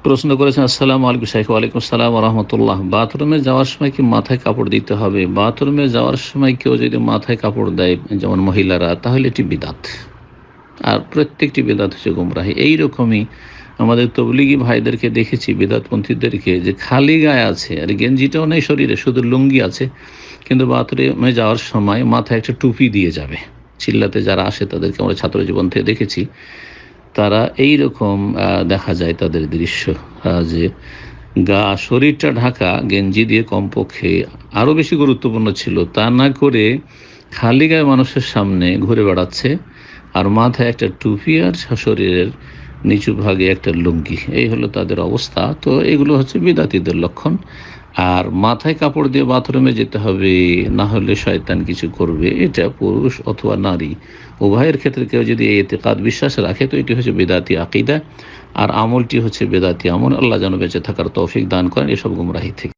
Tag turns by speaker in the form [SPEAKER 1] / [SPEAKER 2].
[SPEAKER 1] প্রশ্ন করেছেন, আসসালামু আলাইকুম শাইখ। ওয়ালাইকুম আসসালাম ওয়া রাহমাতুল্লাহ। বাথরুমে যাওয়ার সময় কি মাথায় কাপড় দিতে হবে? বাথরুমে যাওয়ার সময় কেউ যদি মাথায় কাপড় দেয়, যেমন মহিলারা, তাহলে এটি বিদআত। আর প্রত্যেকটি বিদআত হচ্ছে গুমরাহি। এইরকমই আমাদের তবলিগি ভাইদেরকে দেখেছি, বিদআতপন্থীদেরকে, যে খালি গায়ে আছে আর গেঞ্জিটাও নেই শরীরে, শুধু লুঙ্গি আছে, কিন্তু বাথরুমে যাওয়ার সময় মাথায় একটা টুপি দিয়ে যাবে। চিল্লাতে যারা আসে তাদেরকে আমরা ছাত্র জীবন থেকে দেখেছি, তারা এই রকম দেখা যায় তাদের দৃশ্য, যে শরীরটা ঢাকা গেঞ্জি দিয়ে, কমপক্ষে আরও বেশি গুরুত্বপূর্ণ ছিল তা না করে খালি গায়ে মানুষের সামনে ঘুরে বেড়াচ্ছে, আর মাথায় একটা টুপি আর শরীরের নিচু ভাগে একটা লুঙ্গি। এই হলো তাদের অবস্থা। তো এগুলো হচ্ছে বিদাতীদের লক্ষণ। আর মাথায় কাপড় দিয়ে বাথরুমে যেতে হবে, না হলে শয়তান কিছু করবে, এটা পুরুষ অথবা নারী উভয়ের ক্ষেত্রে কেউ যদি এই এতেকাদ বিশ্বাস রাখে, তো এটি হচ্ছে বেদাতি আকিদা, আর আমলটি হচ্ছে বেদাতি আমল। আল্লাহ যেন বেঁচে থাকার তৌফিক দান করেন এসব গুমরাহি থেকে।